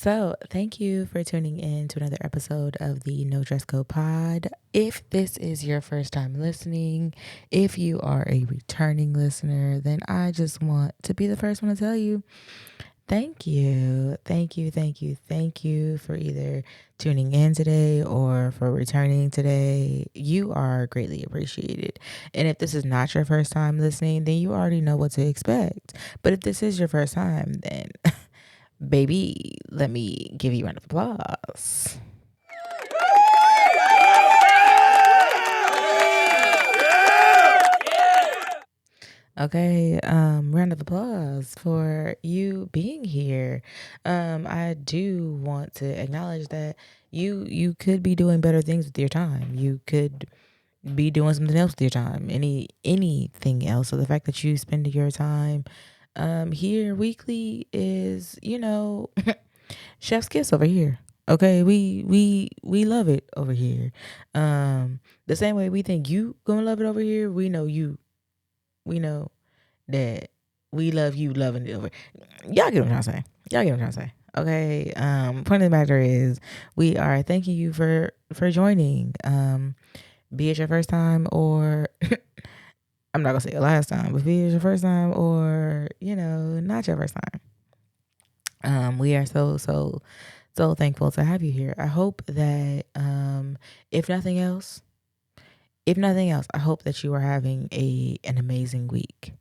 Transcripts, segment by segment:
So, thank you for tuning in to another episode of the No Dress Code Pod. If this is your first time listening, if you are a returning listener, then I just want to be the first one to tell you thank you. Thank you for either tuning in today or for returning today. You are greatly appreciated. And if this is not your first time listening, then you already know what to expect. But if this is your first time, then baby, let me give you a round of applause. Okay, round of applause for you being here. I do want to acknowledge that you could be doing better things with your time. You could be doing something else with your time. Anything else. So the fact that you spend your time here weekly is, chef's kiss over here. Okay, we love it over here. The same way we think you gonna love it over here, we know that we love you loving it over. Y'all get what I'm trying to say. Okay. Point of the matter is we are thanking you for joining. Be it your first time or I'm not gonna say your last time, but be it your first time or, not your first time. We are so thankful to have you here. I hope that if nothing else, I hope that you are having an amazing week.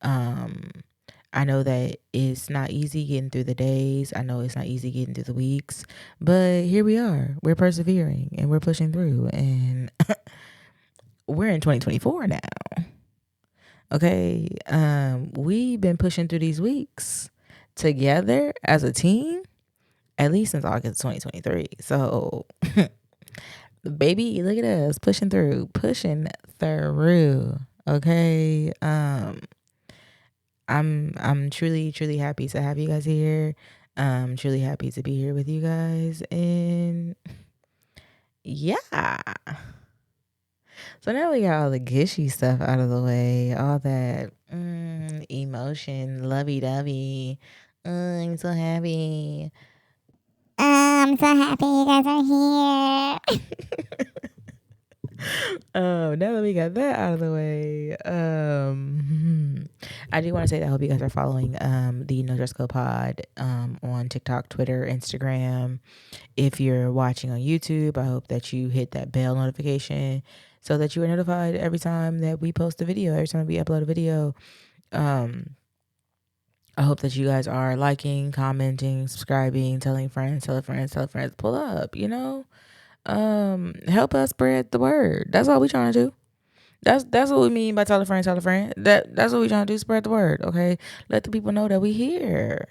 I know that it's not easy getting through the days. I know it's not easy getting through the weeks, but here we are. We're persevering and we're pushing through, and we're in 2024 now. Okay. We've been pushing through these weeks together as a team at least since August 2023. So, baby, look at us pushing through. Okay. I'm truly happy to have you guys here. I'm truly happy to be here with you guys, and yeah. So now we got all the gushy stuff out of the way, all that emotion, lovey-dovey. I'm so happy. I'm so happy you guys are here. Now that we got that out of the way, I do want to say that I hope you guys are following the No Dress Code Pod on TikTok, Twitter, Instagram. If you're watching on YouTube, I hope that you hit that bell notification so that you are notified every time that we post a video, every time we upload a video. I hope that you guys are liking, commenting, subscribing, telling friends, pull up, help us spread the word. That's all we trying to do. That's what we mean by tell a friend, that's what we trying to do, spread the word. Okay, let the people know that we here,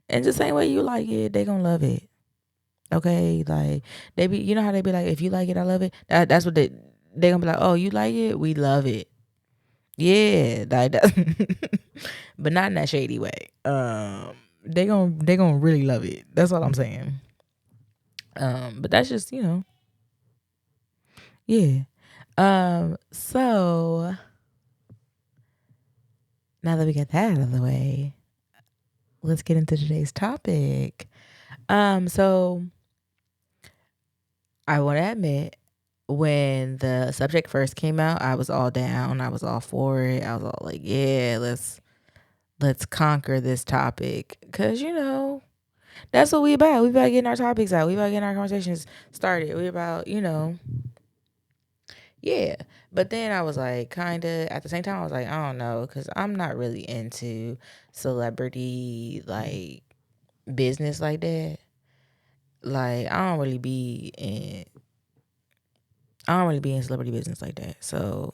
and the same way you like it, they gonna love it. Okay, like they be, how they be like, if you like it, I love it. That's what they gonna be like. Oh, you like it, we love it. Yeah, like that. But not in that shady way. They gonna really love it. That's all I'm saying. But that's just yeah. So now that we got that out of the way, let's get into today's topic. So I want to admit, when the subject first came out, I was all down. I was all for it. I was all like, yeah, let's conquer this topic, cause that's what we about. We about getting our topics out. We about getting our conversations started. We about yeah. But then I was like, kind of at the same time, I was like, I don't know, because I'm not really into celebrity like business like that. Like I don't really be in celebrity business like that. So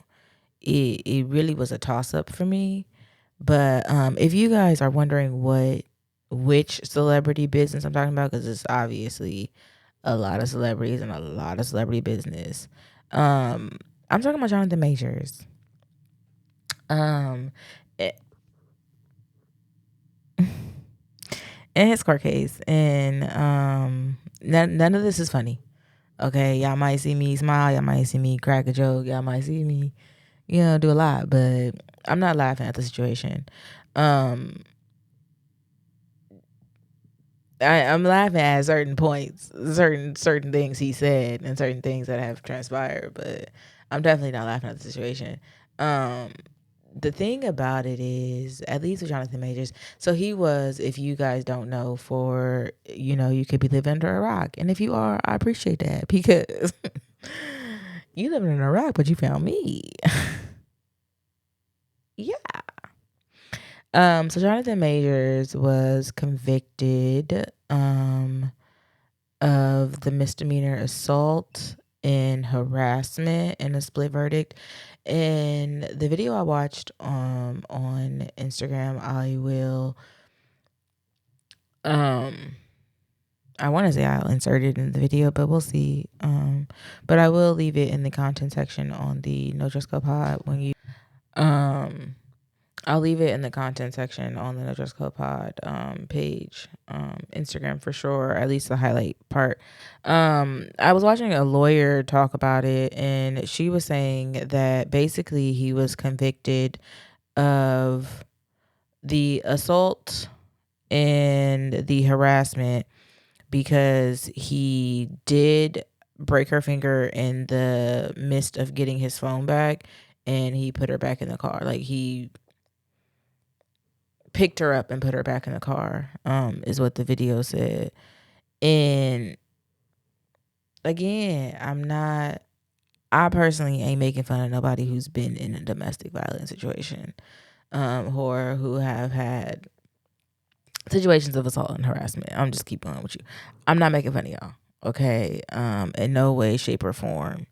it really was a toss up for me. But if you guys are wondering which celebrity business I'm talking about, because it's obviously a lot of celebrities and a lot of celebrity business. I'm talking about Johnathan Majors. Um, it, in his court case, and none of this is funny. Okay, y'all might see me smile, y'all might see me crack a joke, y'all might see me, do a lot, but I'm not laughing at the situation. Um, I'm laughing at certain points, certain things he said, and certain things that have transpired, but I'm definitely not laughing at the situation. Um, the thing about it is, at least with Johnathan Majors, so he was, if you guys don't know, for you could be living under a rock, and if you are, I appreciate that because you living in a rock, but you found me. Yeah. So Johnathan Majors was convicted of the misdemeanor assault and harassment in a split verdict. And the video I watched on Instagram, I want to say I'll insert it in the video, but we'll see. But I will leave it in the content section on the No Dress Code Pod when you I'll leave it in the content section on the No Dress Code Pod page, Instagram for sure, at least the highlight part. I was watching a lawyer talk about it, and she was saying that basically he was convicted of the assault and the harassment because he did break her finger in the midst of getting his phone back, and he put her back in the car. Like, he picked her up and put her back in the car, is what the video said. And again, I personally ain't making fun of nobody who's been in a domestic violence situation, or who have had situations of assault and harassment. I'm just keep going with you. I'm not making fun of y'all, okay? In no way, shape, or form.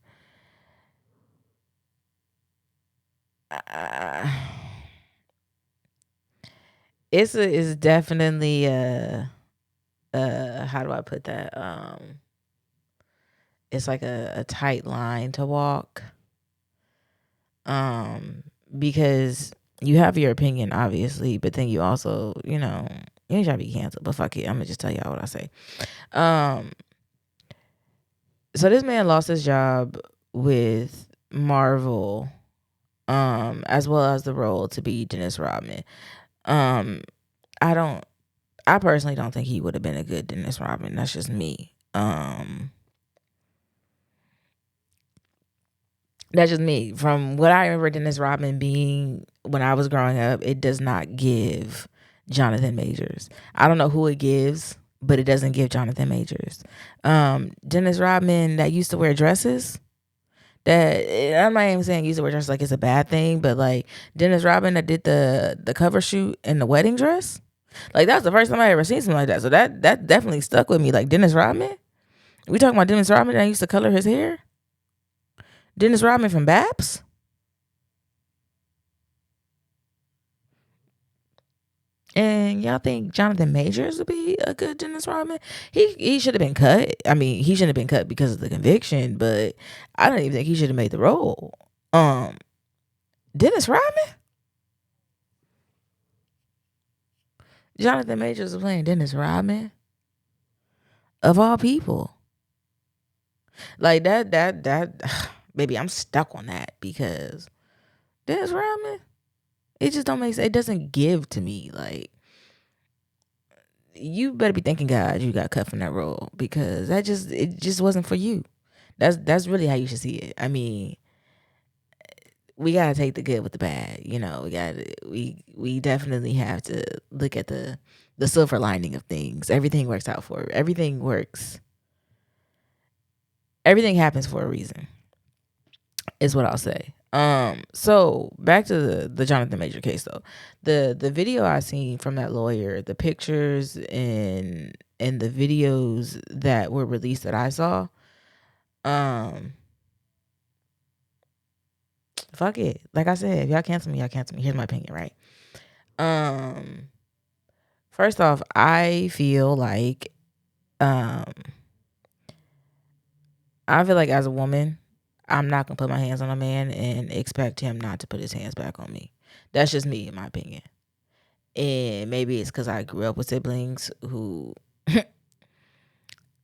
It's definitely how do I put that? It's like a tight line to walk. Because you have your opinion, obviously, but then you also, you ain't trying to be canceled, but fuck it. I'm gonna just tell y'all what I say. So this man lost his job with Marvel, as well as the role to be Dennis Rodman. I personally don't think he would have been a good Dennis Rodman. That's just me. That's just me. From what I remember Dennis Rodman being when I was growing up, it does not give Johnathan Majors. I don't know who it gives, but it doesn't give Johnathan Majors. Dennis Rodman that used to wear dresses. That I'm not even saying used to wear dresses like it's a bad thing, but like Dennis Rodman that did the cover shoot in the wedding dress. Like, that was the first time I ever seen something like that. So that definitely stuck with me. Like, Dennis Rodman. We talking about Dennis Rodman that used to color his hair? Dennis Rodman from Babs? And y'all think Johnathan Majors would be a good Dennis Rodman? He should have been cut. I mean, he shouldn't have been cut because of the conviction, but I don't even think he should have made the role. Dennis Rodman? Johnathan Majors was playing Dennis Rodman? Of all people. Like, that baby, I'm stuck on that because Dennis Rodman, it just don't make sense. It doesn't give to me. Like, you better be thanking God you got cut from that role because it just wasn't for you. That's really how you should see it. I mean, we gotta take the good with the bad. We definitely have to look at the silver lining of things. Everything works out for everything works. Everything happens for a reason, is what I'll say. So back to the Johnathan Major case though. The video I seen from that lawyer, the pictures and the videos that were released that I saw, fuck it. Like I said, if y'all cancel me, y'all cancel me. Here's my opinion, right? First off, I feel like as a woman, I'm not gonna put my hands on a man and expect him not to put his hands back on me. That's just me, in my opinion. And maybe it's because I grew up with siblings who,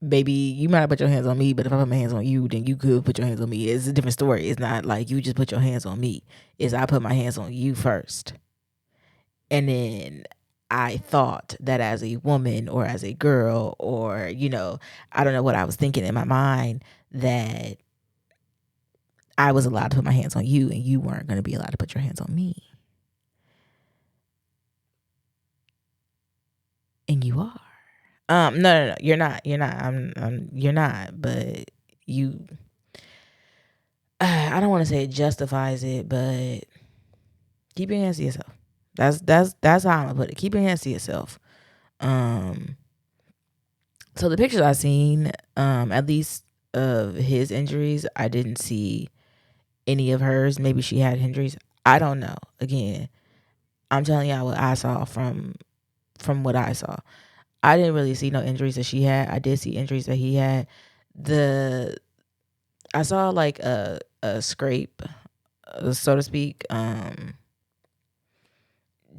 baby, you might have put your hands on me, but if I put my hands on you, then you could put your hands on me. It's a different story. It's not like you just put your hands on me. It's I put my hands on you first. And then I thought that as a woman or as a girl, or, I don't know what I was thinking in my mind, that I was allowed to put my hands on you and you weren't going to be allowed to put your hands on me. And you are. No, you're not. You're not. You're not. But you. I don't want to say it justifies it, but keep your hands to yourself. That's how I'm gonna put it. Keep your hands to yourself. So the pictures I seen, at least of his injuries, I didn't see any of hers. Maybe she had injuries. I don't know. Again, I'm telling y'all what I saw from what I saw. I didn't really see no injuries that she had. I did see injuries that he had. I saw like a scrape, so to speak.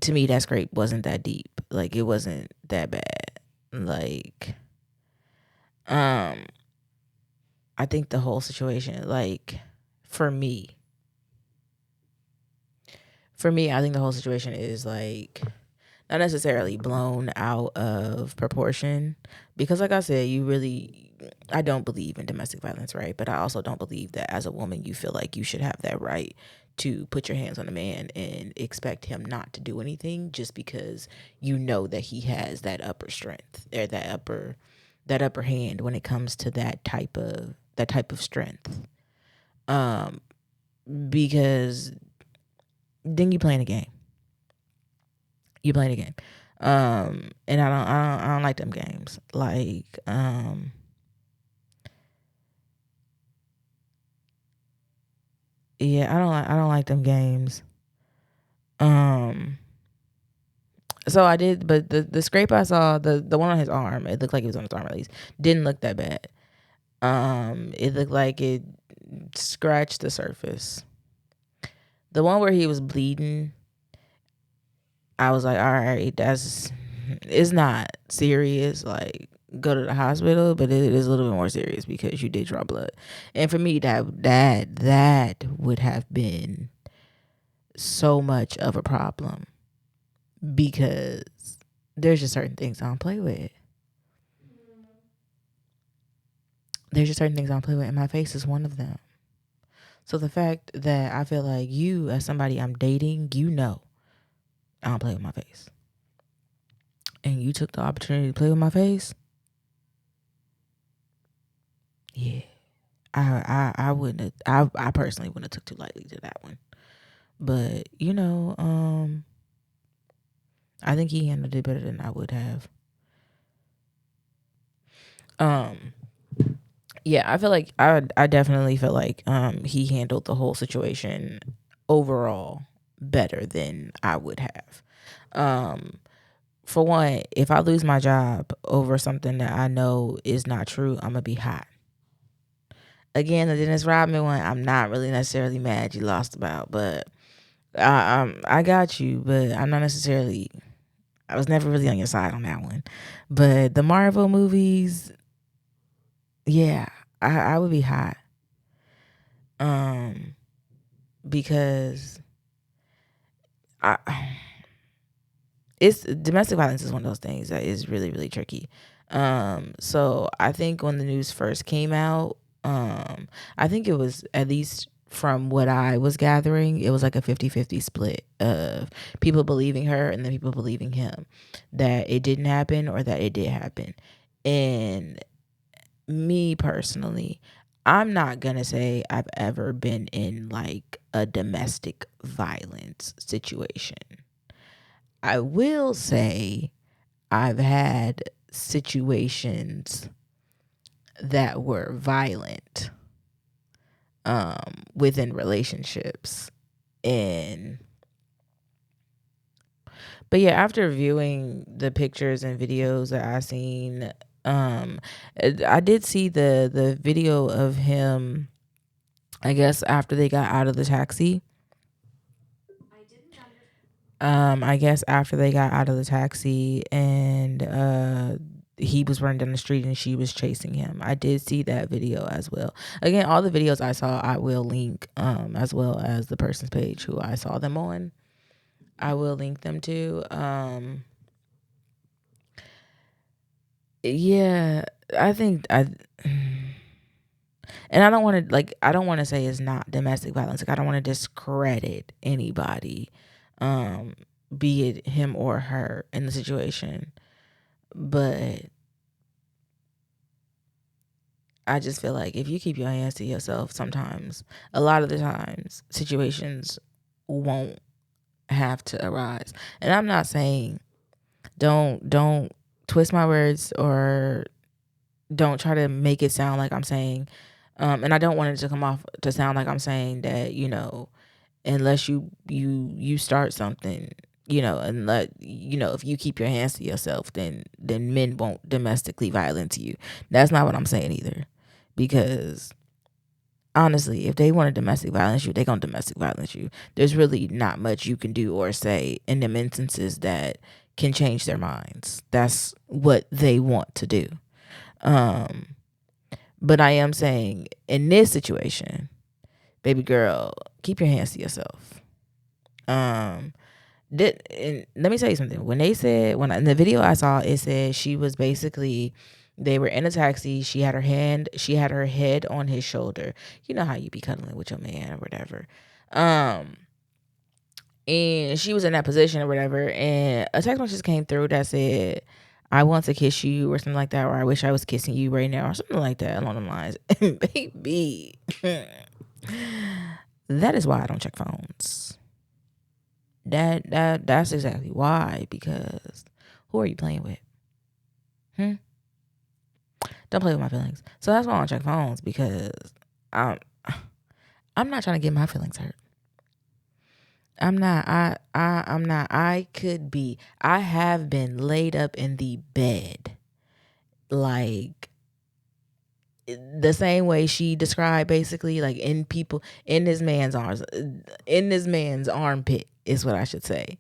To me, that scrape wasn't that deep. Like, it wasn't that bad. Like, I think the whole situation, like, for me, I think the whole situation is like not necessarily blown out of proportion, because like I said, I don't believe in domestic violence, right? But I also don't believe that as a woman you feel like you should have that right to put your hands on a man and expect him not to do anything just because you know that he has that upper strength, or that upper hand when it comes to that type of strength. Because then you playing a game. And I don't like them games. Like, yeah, I don't like them games. So I did, but the scrape I saw, the one on his arm, it looked like it was on his arm at least, didn't look that bad. It looked like it scratched the surface. The one where he was bleeding, I was like, all right, it's not serious. Like, go to the hospital, but it is a little bit more serious because you did draw blood. And for me, that would have been so much of a problem, because there's just certain things I don't play with. And my face is one of them. So the fact that I feel like you, as somebody I'm dating, I don't play with my face, and you took the opportunity to play with my face, yeah, I wouldn't have, I personally wouldn't have took too lightly to that one. But I think he handled it better than I would have. Yeah, I feel like I definitely feel like he handled the whole situation overall better than I would have. For one, if I lose my job over something that I know is not true, I'm gonna be hot. Again, the Dennis Rodman one, I'm not really necessarily mad you lost about, but I got you, but I'm not necessarily. I was never really on your side on that one. But the Marvel movies, yeah, I would be hot. Because I it's domestic violence is one of those things that is really, really tricky. So I think when the news first came out, I think it was, at least from what I was gathering, it was like a 50-50 split of people believing her and then people believing him, that it didn't happen or that it did happen. And me personally, I'm not gonna say I've ever been in like a domestic violence situation. I will say I've had situations that were violent within relationships. And but yeah, after viewing the pictures and videos that I seen, I did see the video of him, I guess after they got out of the taxi. I guess after they got out of the taxi, and he was running down the street and she was chasing him. I did see that video as well. Again, all the videos I saw I will link, as well as the person's page who I saw them on. I will link them to. Yeah, I think I and I don't want to I don't want to say it's not domestic violence. Like I don't want to discredit anybody, um, be it him or her in the situation. But I just feel like if you keep your hands to yourself, sometimes, a lot of the times, situations won't have to arise. And I'm not saying don't twist my words or don't try to make it sound like I'm saying, and I don't want it to come off to sound like I'm saying that, unless you start something, and if you keep your hands to yourself, then men won't domestically violence you. That's not what I'm saying either, because honestly, if they want to domestic violence you, they gonna domestic violence you. There's really not much you can do or say in them instances that can change their minds. That's what they want to do. Um, but I am saying in this situation, baby girl, keep your hands to yourself. Um, and let me tell you something. When in the video I saw, it said she was basically, they were in a taxi. She had her head on his shoulder. You know how you be cuddling with your man or whatever. Um, and she was in that position or whatever. And a text message came through that said, "I want to kiss you," or something like that, or "I wish I was kissing you right now," or something like that along the lines. And baby, that is why I don't check phones. That's exactly why. Because who are you playing with? Don't play with my feelings. So that's why I don't check phones, because I'm I'm not trying to get my feelings hurt. I'm not. I'm not. I have been laid up in the bed, like the same way she described, basically, like in this man's arms, in this man's armpit is what I should say.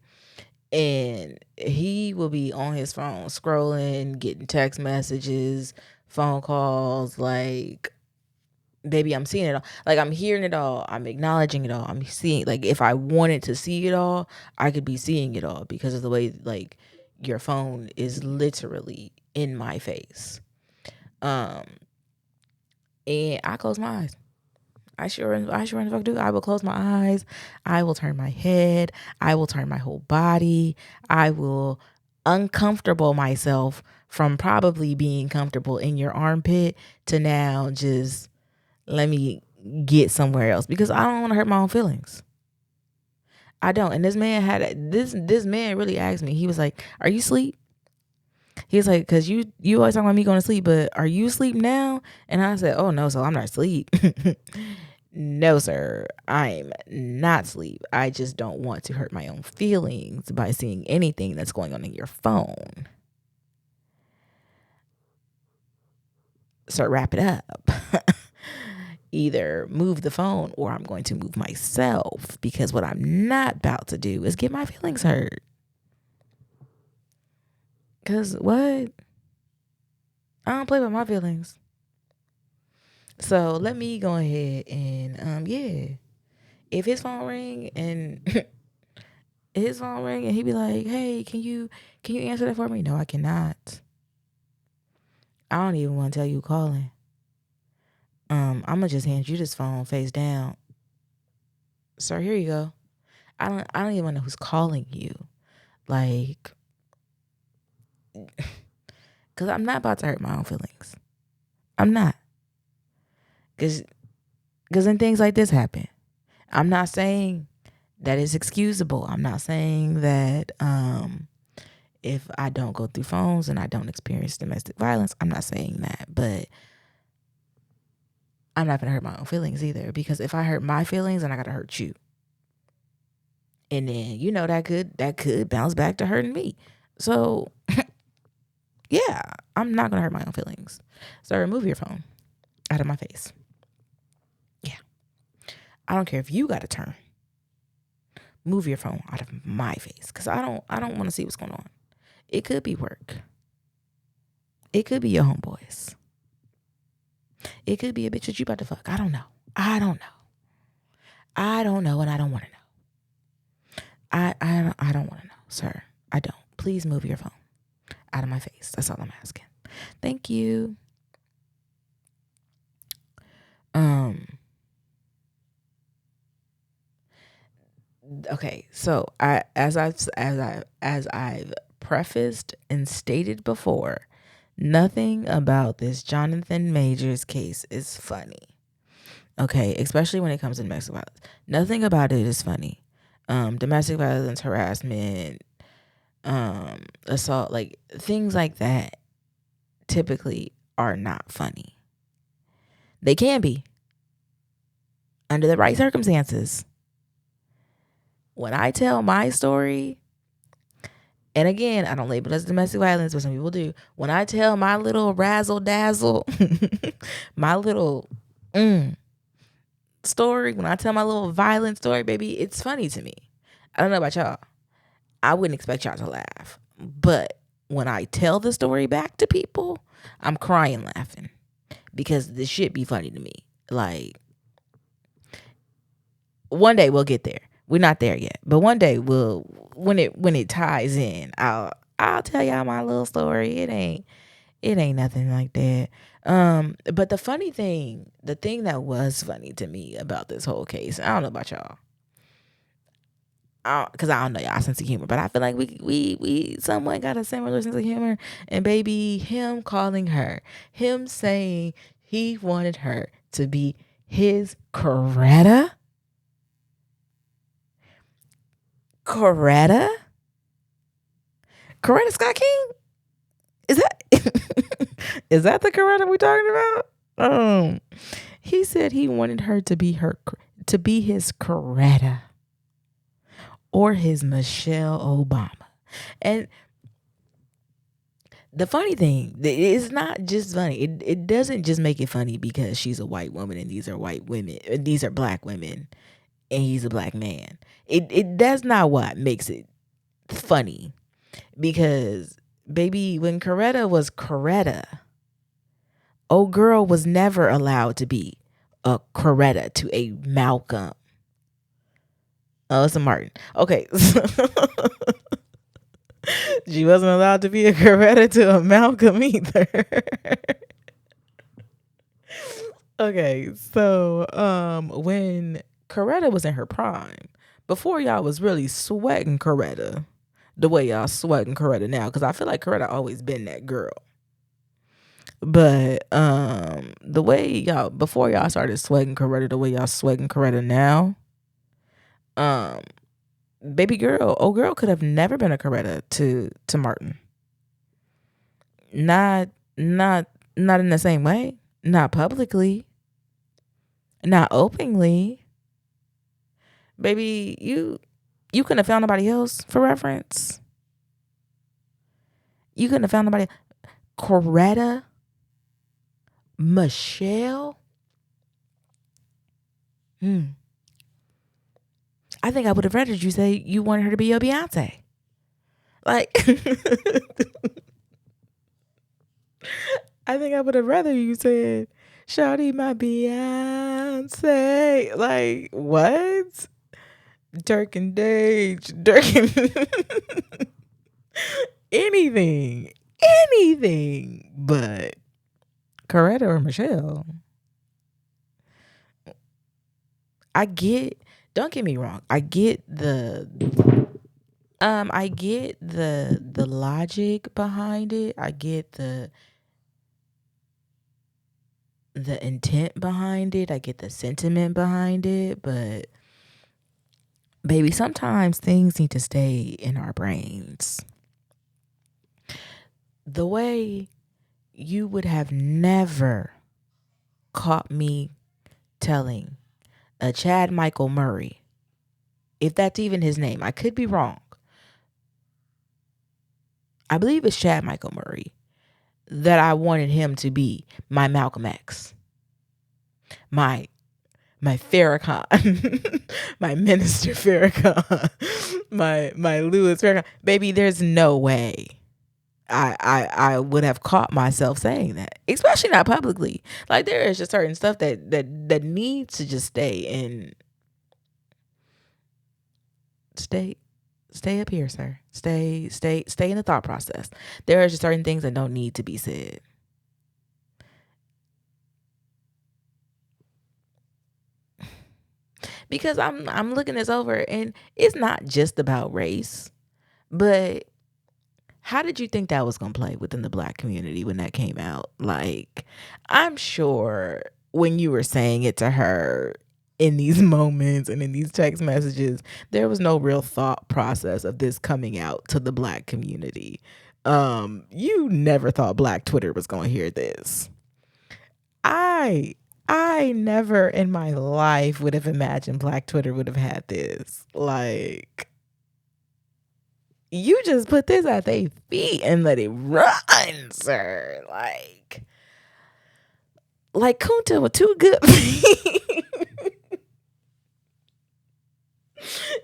And he will be on his phone scrolling, getting text messages, phone calls, like, baby, I'm seeing it all. Like, I'm hearing it all. I'm acknowledging it all. I'm seeing, like, if I wanted to see it all, I could be seeing it all because of the way, like, your phone is literally in my face. Um, and I close my eyes. I sure in the fuck do. I will close my eyes. I will turn my head. I will turn my whole body. I will uncomfortable myself from probably being comfortable in your armpit to now just let me get somewhere else, because I don't want to hurt my own feelings. I don't. And this man really asked me. He was like, "Are you asleep?" He was like, "Cause you always talking about me going to sleep, but are you asleep now?" And I said, "Oh no, so I'm not asleep." No, sir, I'm not asleep. I just don't want to hurt my own feelings by seeing anything that's going on in your phone. So wrap it up. Either move the phone or I'm going to move myself, because what I'm not about to do is get my feelings hurt. Because what? I don't play with my feelings. So let me go ahead and yeah. If his phone ring and he be like, "Hey, can you answer that for me?" No, I cannot. I don't even want to tell you who calling. I'm gonna just hand you this phone face down. Sir, here you go. I don't even know who's calling you. Like, cause I'm not about to hurt my own feelings. I'm not. Cause then things like this happen. I'm not saying that it's excusable. I'm not saying that if I don't go through phones and I don't experience domestic violence, I'm not saying that. But I'm not gonna hurt my own feelings either, because if I hurt my feelings, then I gotta hurt you. And then that could bounce back to hurting me. So yeah, I'm not gonna hurt my own feelings. So remove your phone out of my face. Yeah. I don't care if you gotta turn. Move your phone out of my face. Because I don't want to see what's going on. It could be work. It could be your homeboys. It could be a bitch that you about to fuck. I don't know. I don't know. I don't know, and I don't want to know. I don't want to know, sir. I don't. Please move your phone out of my face. That's all I'm asking. Thank you. Um. Okay. So as I've prefaced and stated before, nothing about this Johnathan Majors case is funny. Okay, especially when it comes to domestic violence. Nothing about it is funny. Domestic violence, harassment, assault, like things like that typically are not funny. They can be under the right circumstances. When I tell my story, and again, I don't label it as domestic violence, but some people do. When I tell my little razzle dazzle, my little story, when I tell my little violent story, baby, it's funny to me. I don't know about y'all. I wouldn't expect y'all to laugh. But when I tell the story back to people, I'm crying laughing because this shit be funny to me. Like, one day we'll get there. We're not there yet, but one day we'll when it ties in, I'll tell y'all my little story. It ain't nothing like that. But the thing that was funny to me about this whole case, I don't know about y'all, because I don't know y'all sense of humor, but I feel like we somewhat got a similar sense of humor. And baby, him calling her, him saying he wanted her to be his Coretta. Coretta Scott King? Is that is that the Coretta we talking about? He said he wanted her to be his Coretta or his Michelle Obama. And the funny thing, it's not just funny. It doesn't just make it funny because she's a white woman and these are white women, these are black women, and he's a black man. That's not what makes it funny. Because baby, when Coretta was Coretta, old girl was never allowed to be a Coretta to a Malcolm. Oh, it's a Martin. Okay. She wasn't allowed to be a Coretta to a Malcolm either. Okay, so when Coretta was in her prime, before y'all was really sweating Coretta the way y'all sweating Coretta now, because I feel like Coretta always been that girl. But the way y'all before y'all started sweating Coretta the way y'all sweating Coretta now, um baby girl, old girl could have never been a Coretta to Martin. Not not not in the same way. Not publicly. Not openly. Baby, you couldn't have found nobody else for reference. You couldn't have found nobody. Coretta, Michelle. I think I would have rather you say you wanted her to be your Beyonce. Like, I think I would have rather you said, "Shawty, my Beyonce." Like, what? Dirk and Dage, Dirk and anything but Coretta or Michelle. Don't get me wrong. I get the logic behind it. I get the intent behind it. I get the sentiment behind it, but baby, sometimes things need to stay in our brains. The way you would have never caught me telling a Chad Michael Murray, if that's even his name, I could be wrong. I believe it's Chad Michael Murray, that I wanted him to be my Malcolm X, my Farrakhan, my Minister Farrakhan, my Louis Farrakhan. Baby, there's no way I would have caught myself saying that, especially not publicly. Like, there is just certain stuff that needs to just stay stay up here, sir. Stay in the thought process. There are just certain things that don't need to be said. Because I'm looking this over, and it's not just about race, but how did you think that was going to play within the black community when that came out? Like, I'm sure when you were saying it to her in these moments and in these text messages, there was no real thought process of this coming out to the black community. You never thought Black Twitter was going to hear this. I I never in my life would have imagined Black Twitter would have had this. Like, you just put this at their feet and let it run, sir. Like Kunta with two good feet.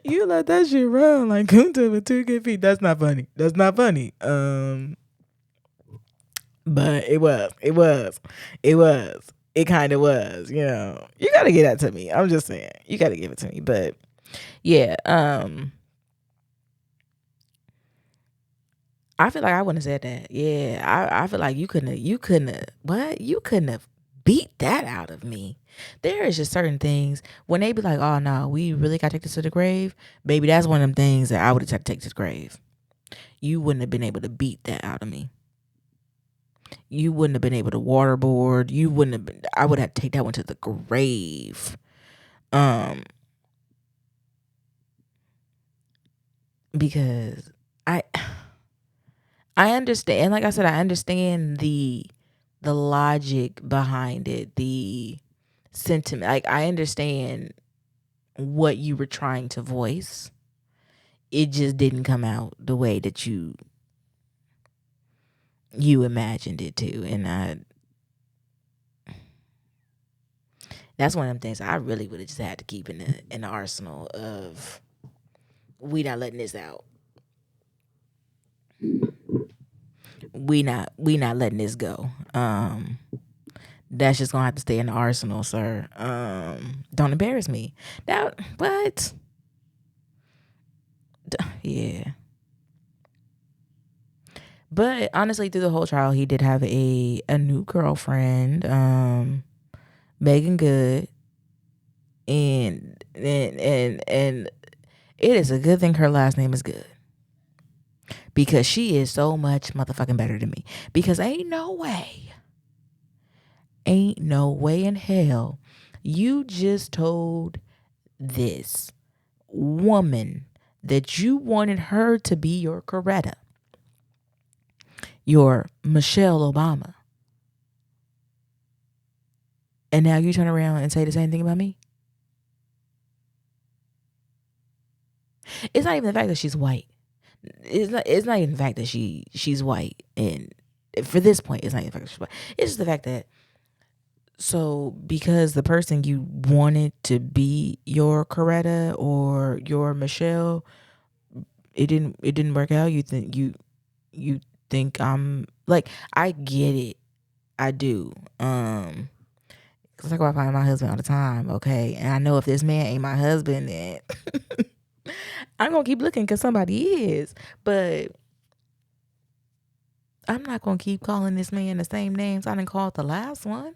You let that shit run like Kunta with two good feet. That's not funny. That's not funny. But it was. It kind of was. You gotta give that to me. I'm just saying, you gotta give it to me. But yeah, I feel like I wouldn't have said that. Yeah, I feel like you couldn't have, what? You couldn't have beat that out of me. There is just certain things when they be like, oh no, we really gotta take this to the grave. Baby, that's one of them things that I would have tried to take to the grave. You wouldn't have been able to beat that out of me. You wouldn't have been able to waterboard. You wouldn't have been, I would have to take that one to the grave. Because I I understand, like I said, I understand the logic behind it, the sentiment. Like, I understand what you were trying to voice. It just didn't come out the way that you imagined it to. And that's one of them things I really would have just had to keep in the arsenal of, we not letting this out. We not letting this go. That's just gonna have to stay in the arsenal, sir. Don't embarrass me. That what? Yeah. But honestly, through the whole trial, he did have a new girlfriend, Megan Good, and it is a good thing her last name is Good, because she is so much motherfucking better than me. Because ain't no way in hell you just told this woman that you wanted her to be your Coretta, your Michelle Obama, and now you turn around and say the same thing about me? It's not even the fact that she's white. It's not even the fact that she's white. And for this point, it's not even the fact that she's white. It's just the fact that, so because the person you wanted to be your Coretta or your Michelle, it didn't work out. You think I'm like, I get it. I do. Cause I go out find my husband all the time, okay? And I know if this man ain't my husband, then I'm gonna keep looking because somebody is. But I'm not gonna keep calling this man the same names I didn't call the last one.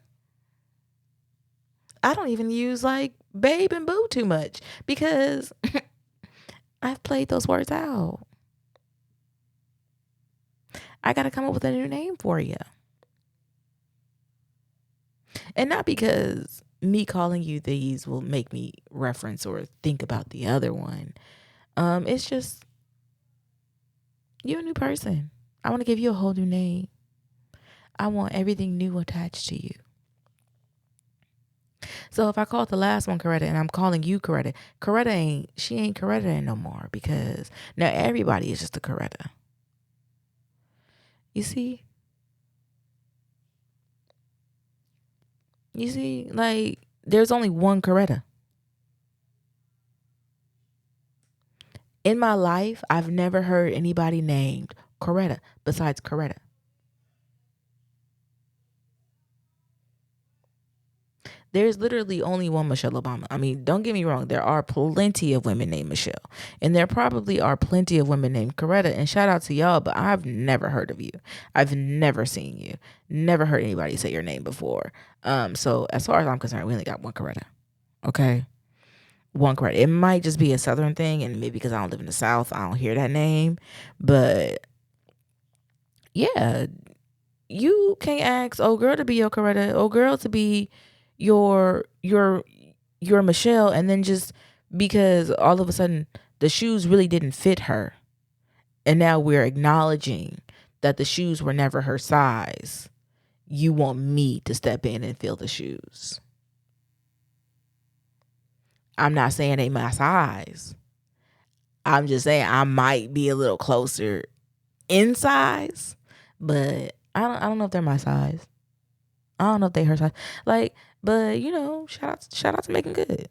I don't even use like babe and boo too much because I've played those words out. I gotta come up with a new name for you. And not because me calling you these will make me reference or think about the other one. It's just, you're a new person. I want to give you a whole new name. I want everything new attached to you. So if I called the last one Coretta and I'm calling you Coretta, she ain't Coretta no more, because now everybody is just a Coretta. You see? Like, there's only one Coretta. In my life, I've never heard anybody named Coretta besides Coretta. There's literally only one Michelle Obama. I mean, don't get me wrong. There are plenty of women named Michelle. And there probably are plenty of women named Coretta. And shout out to y'all, but I've never heard of you. I've never seen you. Never heard anybody say your name before. So as far as I'm concerned, we only got one Coretta. Okay? One Coretta. It might just be a Southern thing. And maybe because I don't live in the South, I don't hear that name. But yeah, you can't ask old girl to be your Coretta, old girl to be your Michelle, and then just because all of a sudden the shoes really didn't fit her, and now we're acknowledging that the shoes were never her size, you want me to step in and fill the shoes. I'm not saying they my size. I'm just saying I might be a little closer in size, but I don't know if they're my size. I don't know if they her size. Like, but you know, shout out to making good.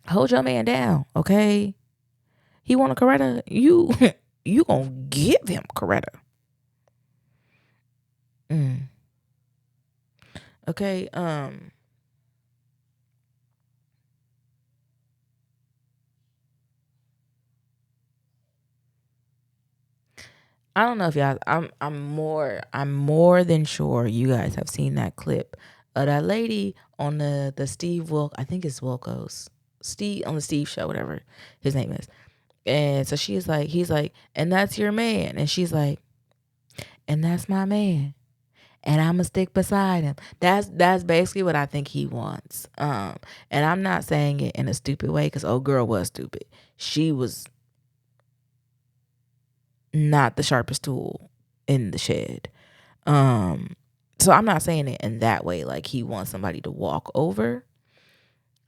Hold your man down, okay? He want a Coretta, you you gonna give him Coretta. Okay, I don't know if y'all. I'm more than sure you guys have seen that clip of that lady on the Steve Wilk. I think it's Wilkos. Steve on the Steve show, whatever his name is. And so he's like, and that's your man, and she's like, and that's my man, and I'ma stick beside him. That's basically what I think he wants. And I'm not saying it in a stupid way because old girl was stupid. She was not the sharpest tool in the shed. So I'm not saying it in that way, like he wants somebody to walk over,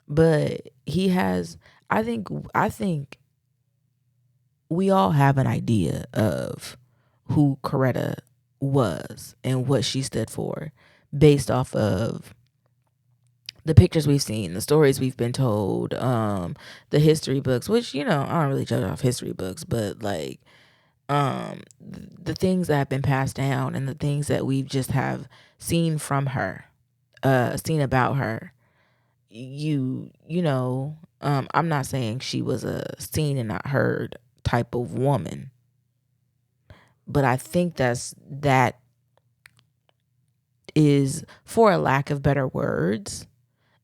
but he has. I think we all have an idea of who Coretta was and what she stood for, based off of the pictures we've seen, the stories we've been told, the history books. Which I don't really judge off history books, but like the things that have been passed down and the things that we've just have seen from her, seen about her. I'm not saying she was a seen and not heard type of woman, but I think that is, for a lack of better words,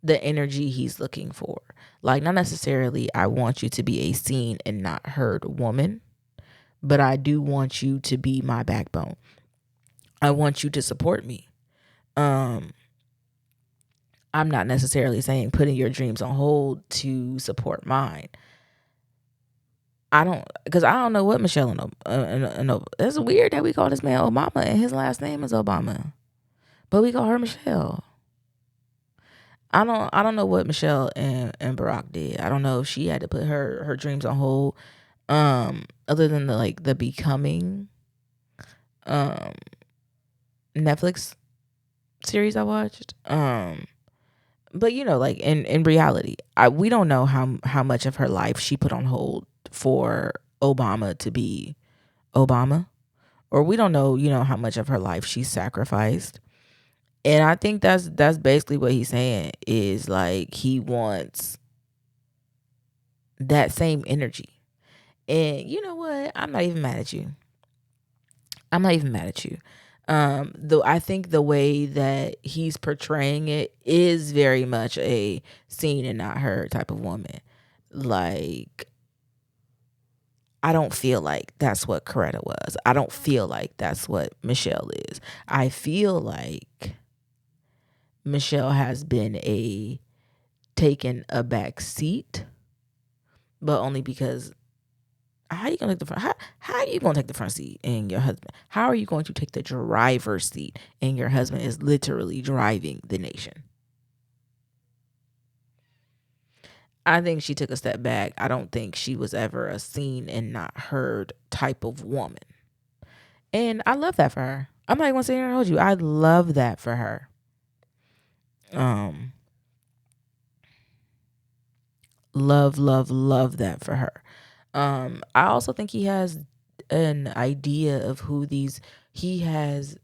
the energy he's looking for. Like, not necessarily I want you to be a seen and not heard woman, but I do want you to be my backbone. I want you to support me. I'm not necessarily saying putting your dreams on hold to support mine. Because I don't know what Michelle and it's weird that we call this man Obama and his last name is Obama, but we call her Michelle. I don't know what Michelle and Barack did. I don't know if she had to put her dreams on hold. Other than the Becoming Netflix series I watched. But like in reality, we don't know how much of her life she put on hold for Obama to be Obama, or we don't know how much of her life she sacrificed. And I think that's basically what he's saying, is like he wants that same energy. And you know what? I'm not even mad at you. I'm not even mad at you. Though I think the way that he's portraying it is very much a seen and not heard type of woman. Like, I don't feel like that's what Coretta was. I don't feel like that's what Michelle is. I feel like Michelle has been taken a back seat, but only because how are you gonna take the front? How are you gonna take the front seat and your husband? How are you going to take the driver's seat and your husband is literally driving the nation? I think she took a step back. I don't think she was ever a seen and not heard type of woman, and I love that for her. I'm not even gonna sit here and hold you. I love that for her. Love that for her. I also think he has an idea of who he has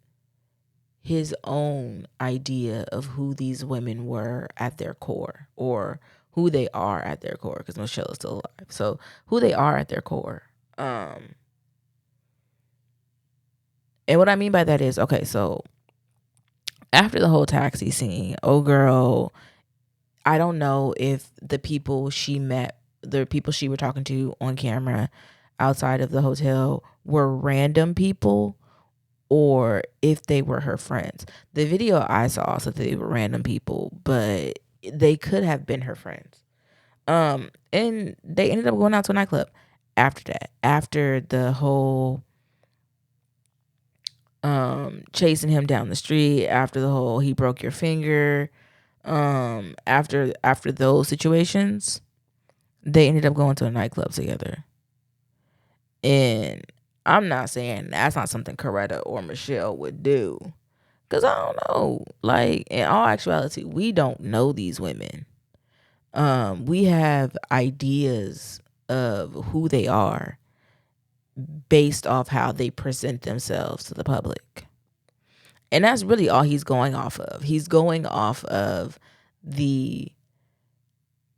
his own idea of who these women were at their core, or who they are at their core, because Michelle is still alive. So who they are at their core. And what I mean by that is, okay, so after the whole taxi scene, oh girl, I don't know if the people she met, the people she were talking to on camera outside of the hotel, were random people or if they were her friends. The video I saw said they were random people, but they could have been her friends. And they ended up going out to a nightclub after that. After the whole chasing him down the street, after the whole he broke your finger, after those situations, they ended up going to a nightclub together. And I'm not saying that's not something Coretta or Michelle would do, because I don't know. Like, in all actuality, we don't know these women. We have ideas of who they are based off how they present themselves to the public. And that's really all he's going off of. He's going off of the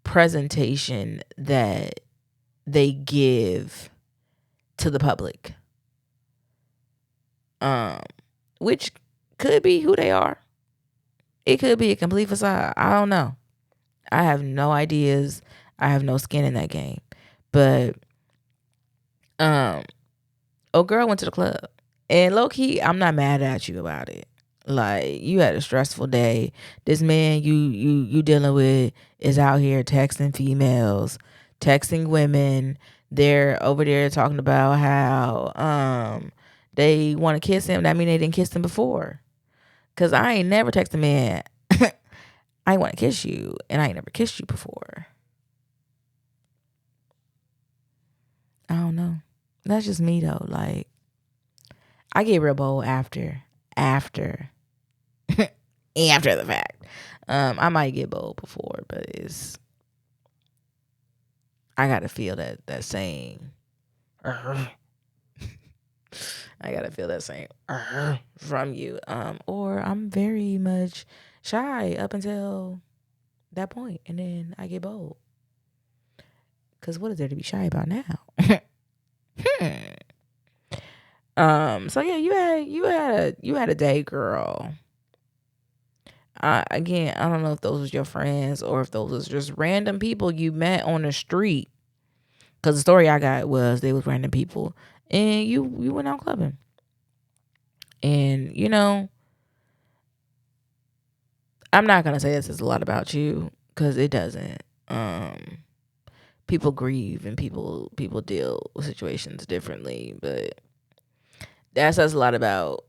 presentation that they give to the public. Which could be who they are. It could be a complete facade. I don't know. I have no ideas. I have no skin in that game. But girl went to the club. And low key, I'm not mad at you about it. Like, you had a stressful day. This man you dealing with is out here texting females, texting women. They're over there talking about how they want to kiss him. That mean they didn't kiss him before. Cause I ain't never text a man, I want to kiss you, and I ain't never kissed you before. I don't know. That's just me though. Like, I get real bold after the fact. I might get bold before, but I gotta feel that same. I gotta feel that same from you. Or I'm very much shy up until that point, and then I get bold. Cause what is there to be shy about now? So yeah, you had a day, girl. Again, I don't know if those was your friends or if those was just random people you met on the street. Cause the story I got was they was random people, and you went out clubbing. And I'm not gonna say this is a lot about you, cause it doesn't. People grieve and people deal with situations differently, but that says a lot about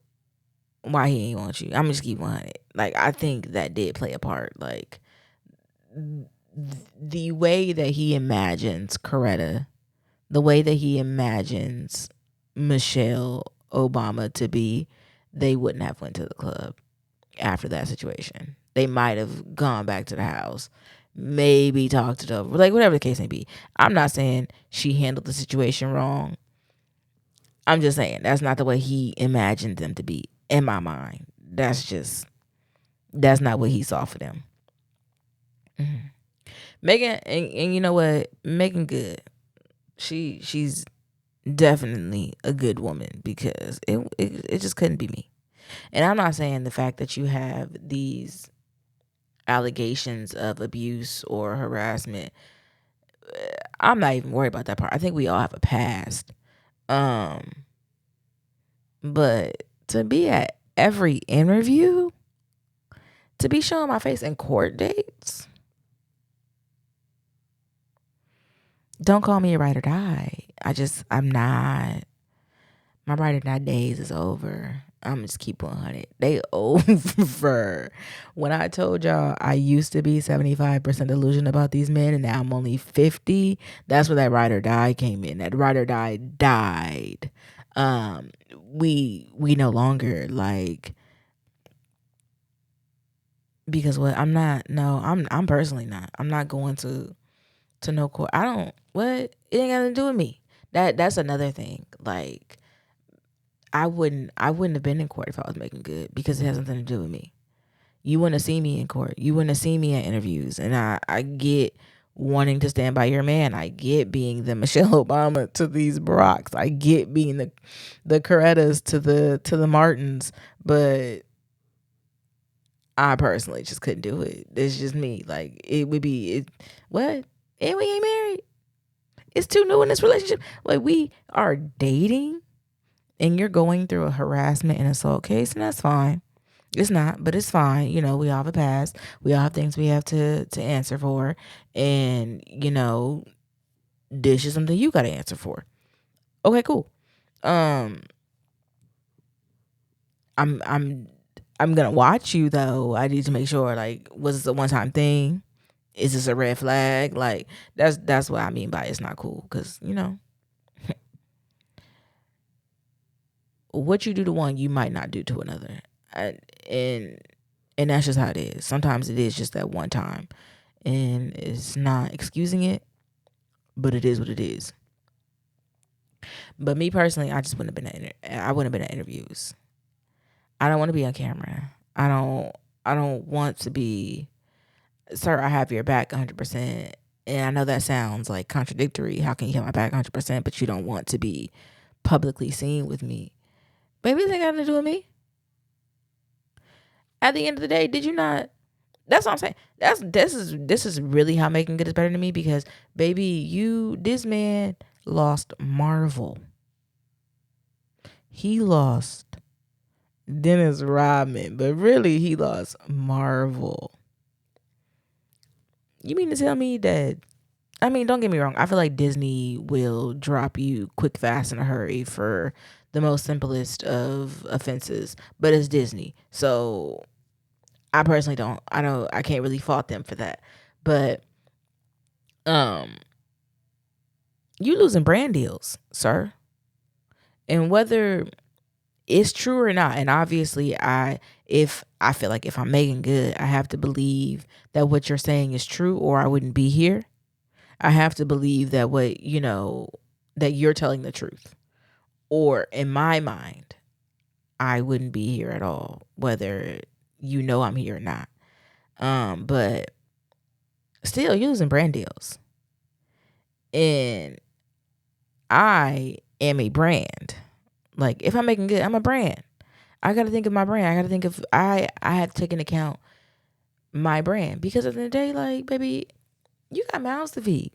why he ain't want you. I'm just keep 100. Like, I think that did play a part. Like, the way that he imagines Coretta, the way that he imagines Michelle Obama to be, they wouldn't have went to the club after that situation. They might have gone back to the house, maybe talked it over, like whatever the case may be. I'm not saying she handled the situation wrong. I'm just saying that's not the way he imagined them to be in my mind. That's not what he saw for them. Mm-hmm. Megan, and you know what? Megan good. She's definitely a good woman, because it just couldn't be me. And I'm not saying the fact that you have these allegations of abuse or harassment, I'm not even worried about that part. I think we all have a past. But to be at every interview, to be showing my face in court dates, don't call me a ride or die. I'm not. My ride or die days is over. I'm just keep 100. They over. When I told y'all I used to be 75% delusion about these men and now I'm only 50, that's where that ride or die came in. That ride or die died. We no longer, like, because what I'm personally not. I'm not going to no court. I don't, what? It ain't got to do with me. That's another thing. Like, I wouldn't have been in court if I was making good, because it has nothing to do with me. You wouldn't have seen me in court. You wouldn't have seen me at interviews. And I get wanting to stand by your man. I get being the Michelle Obama to these Baracks. I get being the Corettas to the Martins. But I personally just couldn't do it. It's just me. Like, it would be what? And we ain't married. It's too new in this relationship. Like, we are dating and you're going through a harassment and assault case, and that's fine. It's not, but it's fine. We all have a past. We all have things we have to answer for. And, this is something you got to answer for. Okay, cool. I'm gonna watch you though. I need to make sure, like, was this a one-time thing? Is this a red flag? Like, that's what I mean by it's not cool. Because, what you do to one, you might not do to another. And that's just how it is. Sometimes it is just that one time, and it's not excusing it, but it is what it is. But me personally, I just wouldn't have been I wouldn't have been at interviews. I don't want to be on camera. I don't want to be, sir, I have your back 100%. And I know that sounds like contradictory. How can you have my back 100%, but you don't want to be publicly seen with me? Baby, this ain't got nothing to do with me. At the end of the day, did you not? That's what I'm saying. This is really how making good is better to me, because, baby, this man lost Marvel. He lost Dennis Rodman, but really he lost Marvel. You mean to tell me that? I mean, don't get me wrong. I feel like Disney will drop you quick, fast, in a hurry for the most simplest of offenses, but it's Disney, so I personally I can't really fault them for that. But you losing brand deals, sir. And whether it's true or not, and obviously if I feel like if I'm making good, I have to believe that what you're saying is true, or I wouldn't be here. I have to believe that that you're telling the truth. Or in my mind, I wouldn't be here at all, whether I'm here or not. But still, you're losing brand deals. And I am a brand. Like, if I'm making good, I'm a brand. I got to think of my brand. I got to think of, I have to take into account my brand. Because at the end of the day, like, baby, you got mouths to feed.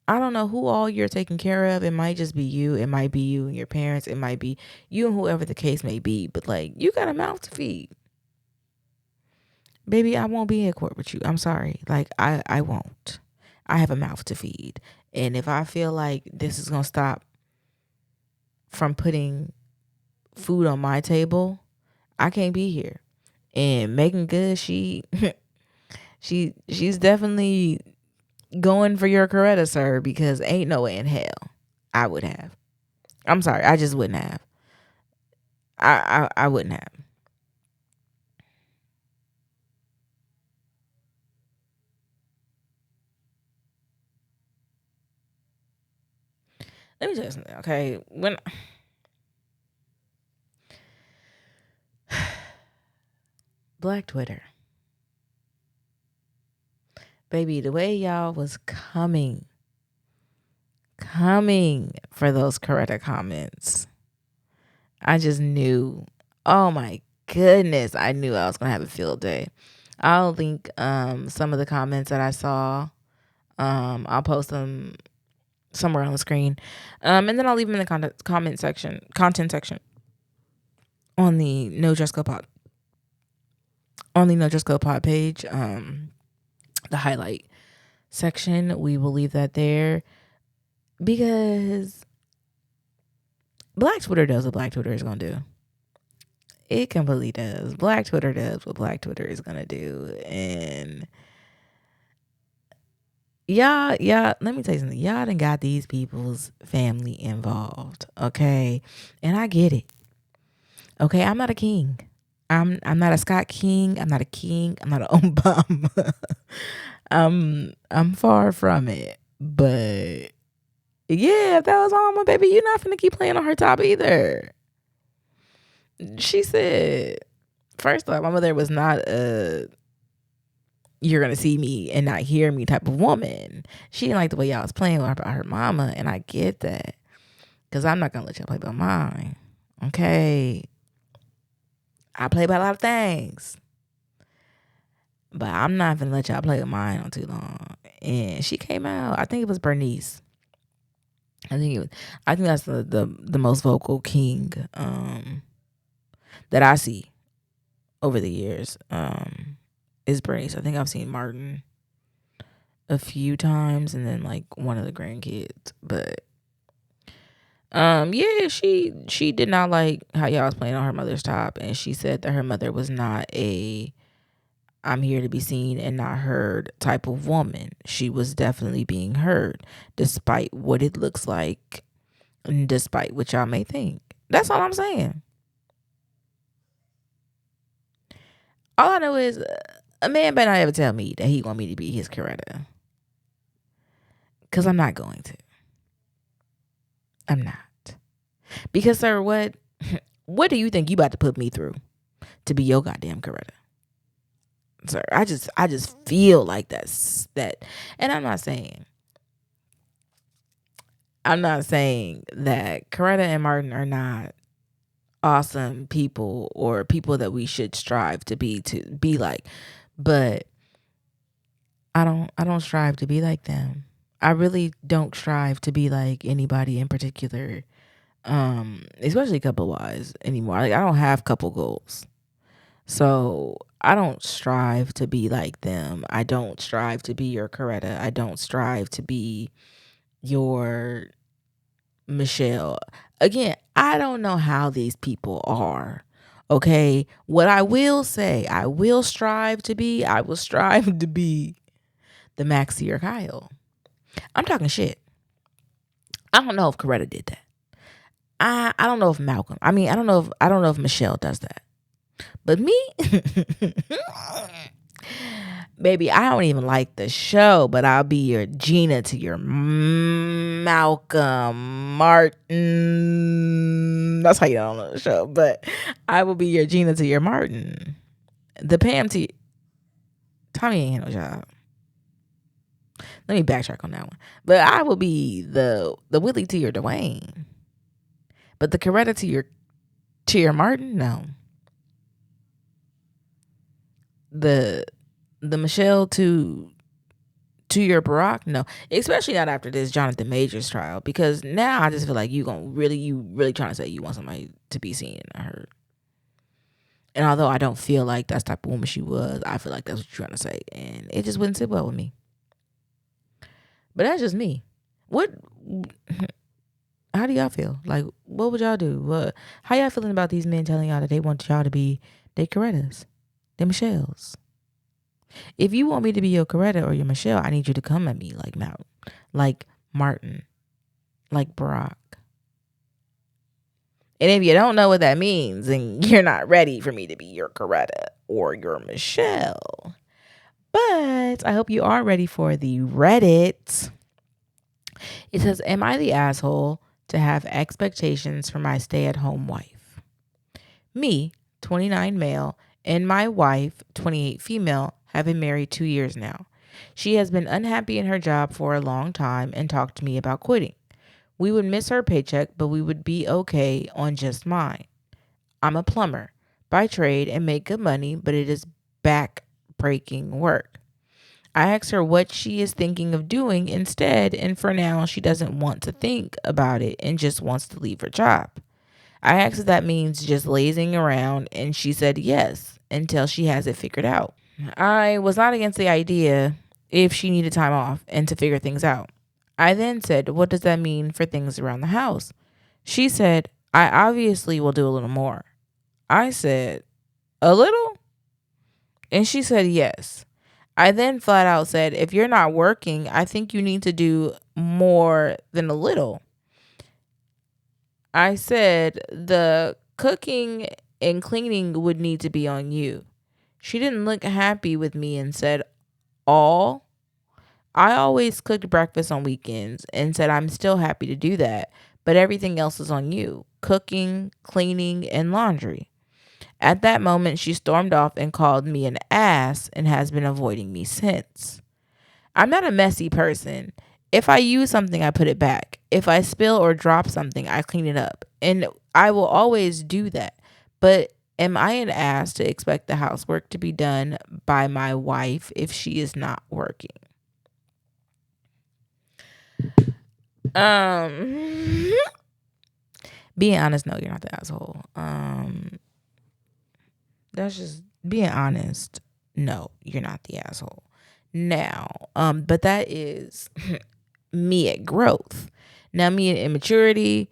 I don't know who all you're taking care of. It might just be you. It might be you and your parents. It might be you and whoever the case may be. But, like, you got a mouth to feed. Baby, I won't be in court with you. I'm sorry. Like, I won't. I have a mouth to feed. And if I feel like this is going to stop from putting food on my table, I can't be here. And making good, she's definitely going for your Coretta, sir, because ain't no way in hell I would have. I'm sorry, I just wouldn't have. I wouldn't have. Let me tell you something, okay? When Black Twitter, baby, the way y'all was coming for those Coretta comments, I just knew. Oh my goodness, I knew I was gonna have a field day. I'll link some of the comments that I saw. I'll post them somewhere on the screen, and then I'll leave them in the content section on the No Dress Code Pod page. The highlight section, we will leave that there, because Black Twitter does what Black Twitter is gonna do. It completely does. Black Twitter does what Black Twitter is gonna do, and y'all, let me tell you something. Y'all done got these people's family involved, okay? And I get it. Okay, I'm not a king. I'm not a Scott King. I'm not a king. I'm not an Obama. I'm far from it. But Yeah, if that was on my baby, you're not finna keep playing on her top either. She said, first off, my mother was not a you're gonna see me and not hear me type of woman. She didn't like the way y'all was playing with her about her mama, and I get that. Cause I'm not gonna let y'all play by mine. Okay. I play by a lot of things. But I'm not gonna let y'all play with mine on too long. And she came out, I think it was Bernice. I think that's the most vocal king that I see over the years. Is Bernice. I think I've seen Martin a few times and then like one of the grandkids. But yeah, she did not like how y'all was playing on her mother's top, and she said that her mother was not a I'm here to be seen and not heard type of woman. She was definitely being heard, despite what it looks like and despite what y'all may think. That's all I'm saying. All I know is a man better not ever tell me that he want me to be his Coretta. Because I'm not going to. I'm not. Because, sir, what do you think you about to put me through to be your goddamn Coretta? Sir, I just feel like that. And I'm not saying that Coretta and Martin are not awesome people or people that we should strive to be like. But I don't strive to be like them. I really don't strive to be like anybody in particular. Especially couple wise anymore. Like I don't have couple goals. So I don't strive to be like them. I don't strive to be your Coretta. I don't strive to be your Michelle. Again, I don't know how these people are. Okay. What I will say, I will strive to be the Maxie or Kyle. I'm talking shit. I don't know if Coretta did that. I don't know if Malcolm. I mean, I don't know if Michelle does that. But me, baby, I don't even like the show, but I'll be your Gina to your Malcolm Martin. That's how you don't know the show, but I will be your Gina to your Martin. The Pam to Tommy ain't had no job. Let me backtrack on that one. But I will be the Willie to your Dwayne. But the Coretta to your Martin, no. The Michelle to your Barack, no. Especially not after this Johnathan Majors trial, because now I just feel like you really trying to say you want somebody to be seen and heard. And although I don't feel like that's the type of woman she was, I feel like that's what you're trying to say, and it just wouldn't sit well with me. But that's just me. How do y'all feel? Like, what would y'all do? How y'all feeling about these men telling y'all that they want y'all to be their Corettas, their Michelles? If you want me to be your Coretta or your Michelle, I need you to come at me like Martin, like Barack. And if you don't know what that means, then you're not ready for me to be your Coretta or your Michelle. But I hope you are ready for the Reddit. It says, am I the asshole to have expectations for my stay-at-home wife? Me, 29 male, and my wife, 28 female, have been married 2 years now. She has been unhappy in her job for a long time and talked to me about quitting. We would miss her paycheck, but we would be okay on just mine. I'm a plumber by trade and make good money, but it is back-breaking work. I asked her what she is thinking of doing instead, and for now, she doesn't want to think about it and just wants to leave her job. I asked if that means just lazing around, and she said yes, until she has it figured out. I was not against the idea if she needed time off and to figure things out. I then said, what does that mean for things around the house? She said, I obviously will do a little more. I said, a little? And she said, yes. I then flat out said, if you're not working, I think you need to do more than a little. I said, the cooking and cleaning would need to be on you. She didn't look happy with me and said, all? I always cooked breakfast on weekends and said I'm still happy to do that, but everything else is on you: cooking, cleaning, and laundry. At that moment, she stormed off and called me an ass and has been avoiding me since. I'm not a messy person. If I use something, I put it back. If I spill or drop something, I clean it up. And I will always do that. But am I an ass to expect the housework to be done by my wife if she is not working? Um Being honest, no, you're not the asshole. That's just being honest. No, you're not the asshole. Now, but that is me at growth. Now, me at immaturity,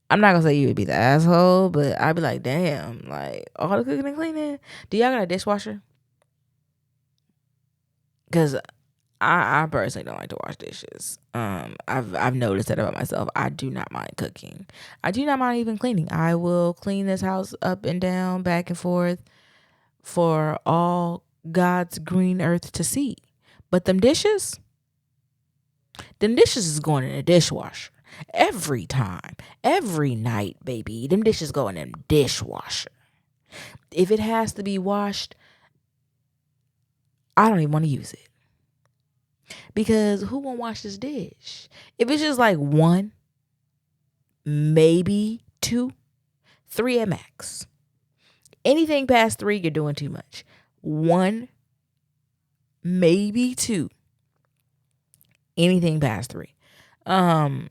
I'm not gonna say you would be the asshole, but I'd be like, damn, like all the cooking and cleaning. Do y'all got a dishwasher? Because I personally don't like to wash dishes. I've noticed that about myself. I do not mind cooking. I do not mind even cleaning. I will clean this house up and down, back and forth, for all God's green earth to see. But them dishes is going in a dishwasher every time, every night, baby. Them dishes go in them dishwasher. If it has to be washed, I don't even want to use it. Because who won't wash this dish? If it's just like one, maybe two, three at max. Anything past three, you're doing too much. One, maybe two. Anything past three. Yeah,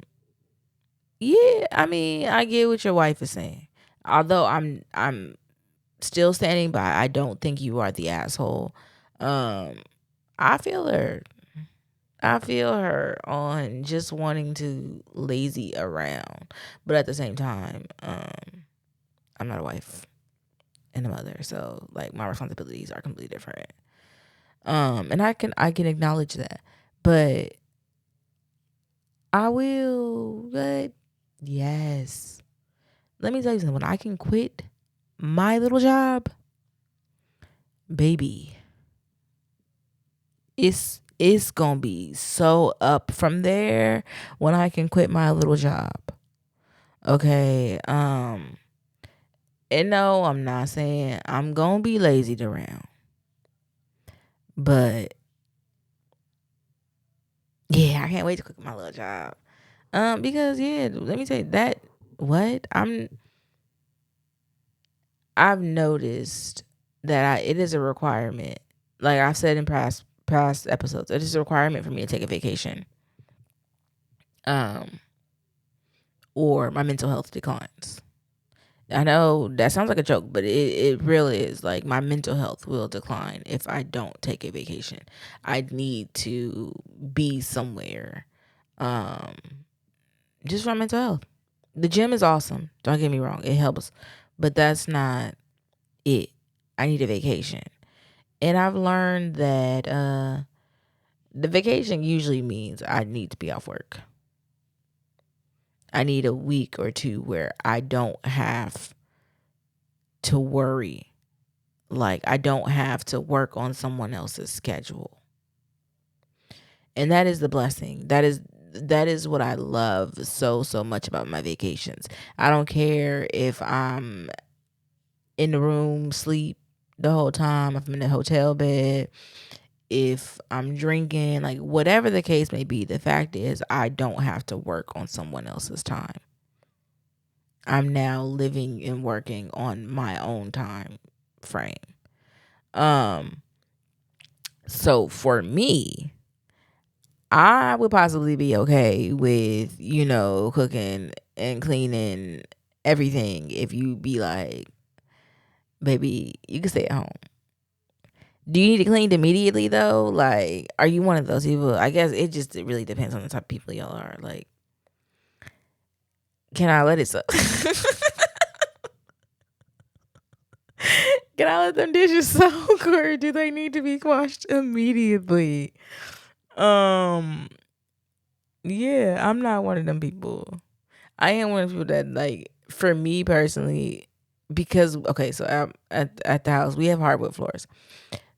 I mean, I get what your wife is saying. Although I'm still standing by, I don't think you are the asshole. I feel her. I feel her on just wanting to lazy around. But at the same time, I'm not a wife and a mother, so like my responsibilities are completely different. And I can acknowledge that. But I will, but yes. Let me tell you something. When I can quit my little job, baby, it's gonna be so up from there when I can quit my little job. Okay. And no, I'm not saying I'm gonna be lazy around. But yeah, I can't wait to quit my little job. Because yeah, let me tell you that what I've noticed that it is a requirement. Like I've said in past episodes, it is a requirement for me to take a vacation. Or my mental health declines. I know that sounds like a joke, but it really is. Like my mental health will decline if I don't take a vacation. I need to be somewhere, just for my mental health. The gym is awesome. Don't get me wrong, it helps, but that's not it. I need a vacation, and I've learned that the vacation usually means I need to be off work. I need a week or two where I don't have to worry. Like I don't have to work on someone else's schedule. And that is the blessing. That is what I love so much about my vacations. I don't care if I'm in the room sleep the whole time, if I'm in a hotel bed, if I'm drinking, like whatever the case may be. The fact is I don't have to work on someone else's time. I'm now living and working on my own time frame. So for me, I would possibly be okay with, cooking and cleaning everything if you be like, baby, you can stay at home. Do you need to clean immediately though? Like, are you one of those people? I guess it really depends on the type of people y'all are. Like, can I let it soak? Can I let them dishes soak, or do they need to be washed immediately? Um, yeah, I'm not one of them people. I am one of the people that, like, for me personally, because okay, so at the house we have hardwood floors,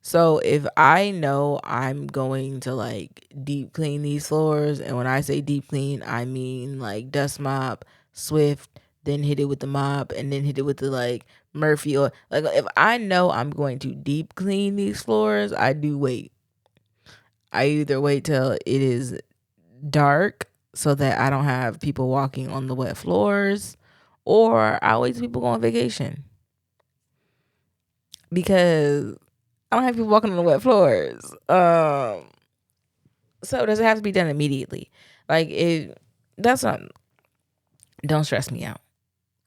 So if I know I'm going to like deep clean these floors, and when I say deep clean, I mean like dust mop, Swift, then hit it with the mop, and then hit it with the like Murphy, or like if I know I'm going to deep clean these floors, I do wait. I either wait till it is dark so that I don't have people walking on the wet floors, or I wait till people go on vacation because I don't have people walking on the wet floors. So does it have to be done immediately? Like it, that's not. Don't stress me out.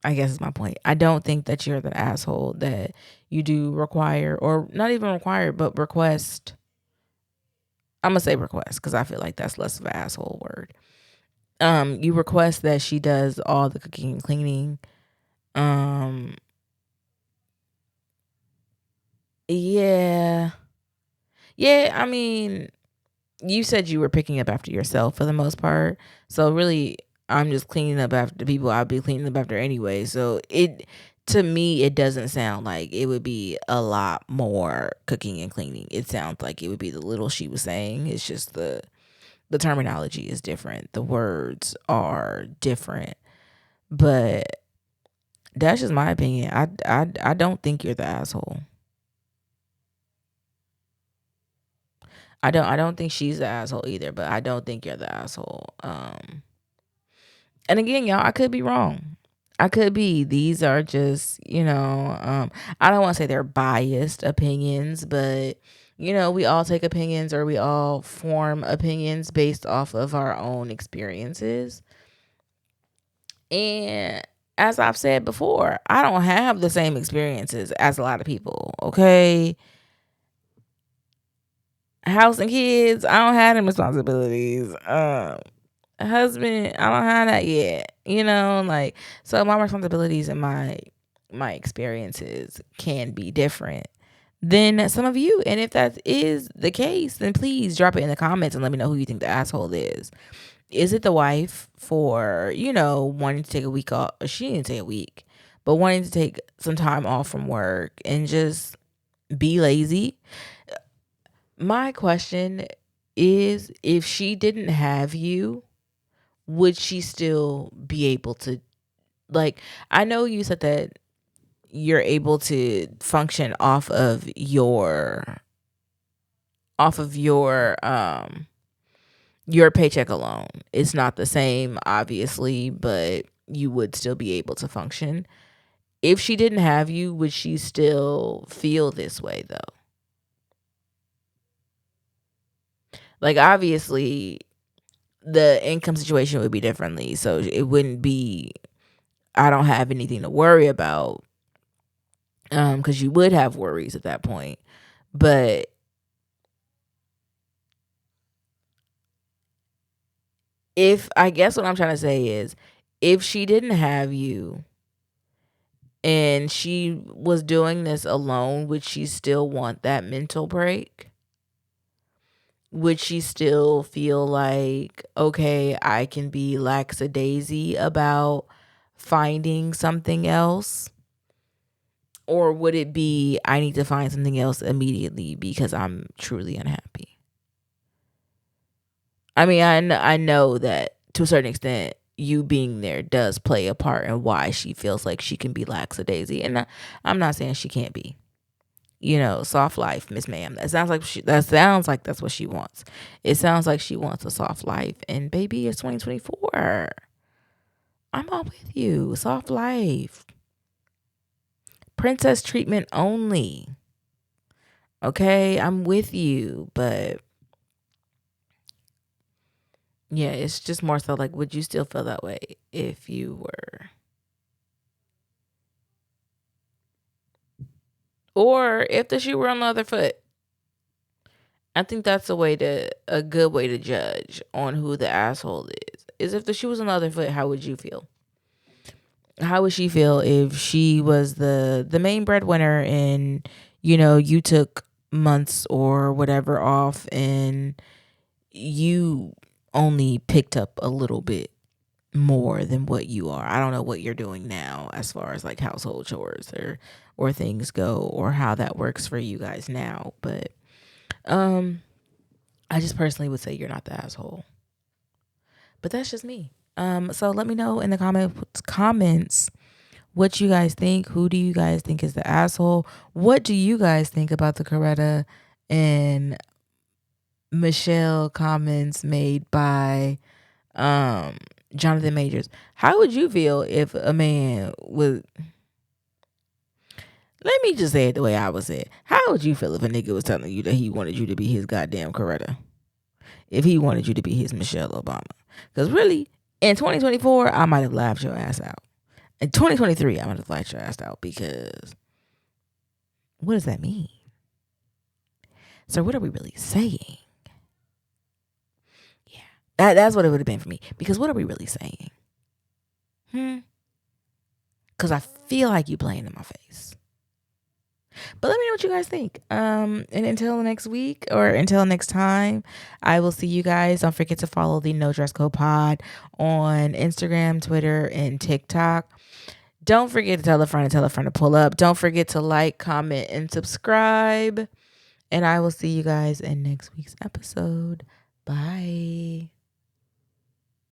I guess is my point. I don't think that you're the asshole that you do require, or not even require, but request. I'm gonna say request because I feel like that's less of an asshole word. You request that she does all the cooking and cleaning. Um, yeah, yeah. I mean, you said you were picking up after yourself for the most part. So really, I'm just cleaning up after the people I'll be cleaning up after anyway. So it, to me, it doesn't sound like it would be a lot more cooking and cleaning. It sounds like it would be the little she was saying. It's just the terminology is different. The words are different. But that's just my opinion. I don't think you're the asshole. I don't think she's the asshole either, but I don't think you're the asshole. And again, y'all, I could be wrong. I could be. These are just, I don't want to say they're biased opinions, but we all take opinions, or we all form opinions based off of our own experiences. And as I've said before, I don't have the same experiences as a lot of people, okay? House and kids, I don't have them responsibilities. Husband, I don't have that yet. Like, so my responsibilities and my experiences can be different than some of you. And if that is the case, then please drop it in the comments and let me know who you think the asshole is. Is it the wife for, wanting to take a week off? She didn't take a week, but wanting to take some time off from work and just be lazy? My question is, if she didn't have you, would she still be able to, like, I know you said that you're able to function off of your paycheck alone. It's not the same, obviously, but you would still be able to function. If she didn't have you, would she still feel this way though? Like, obviously the income situation would be differently, so it wouldn't be, I don't have anything to worry about, because you would have worries at that point. But if, I guess what I'm trying to say is, if she didn't have you and she was doing this alone, would she still want that mental break? Would she still feel like, okay, I can be lackadaisy about finding something else? Or would it be, I need to find something else immediately because I'm truly unhappy? I mean, I know that to a certain extent, you being there does play a part in why she feels like she can be lackadaisy. And I'm not saying she can't be. Soft life, Miss Ma'am. That sounds like that's what she wants. It sounds like she wants a soft life. And baby, it's 2024. I'm all with you. Soft life. Princess treatment only. Okay, I'm with you, but yeah, it's just more so like, would you still feel that way if you were, or if the shoe were on the other foot? I think that's a good way to judge on who the asshole is if the shoe was on the other foot. How would you feel? How would she feel if she was the main breadwinner, and you took months or whatever off, and you only picked up a little bit more than what you are? I don't know what you're doing now as far as like household chores or or things go or how that works for you guys now. But I just personally would say you're not the asshole. But that's just me. So let me know in the comments what you guys think. Who do you guys think is the asshole? What do you guys think about the Coretta and Michelle comments made by Johnathan Majors? How would you feel if a man would, let me just say it the way I would say it. How would you feel if a nigga was telling you that he wanted you to be his goddamn Coretta? If he wanted you to be his Michelle Obama? Because really, in 2024, I might have laughed your ass out. In 2023, I might have laughed your ass out, because what does that mean? So what are we really saying? Yeah, that's what it would have been for me. Because what are we really saying? Because I feel like you playing in my face. But let me know what you guys think. And until next week or until next time, I will see you guys. Don't forget to follow the No Dress Code Pod on Instagram, Twitter, and TikTok. Don't forget to tell a friend to pull up. Don't forget to like, comment, and subscribe. And I will see you guys in next week's episode. Bye.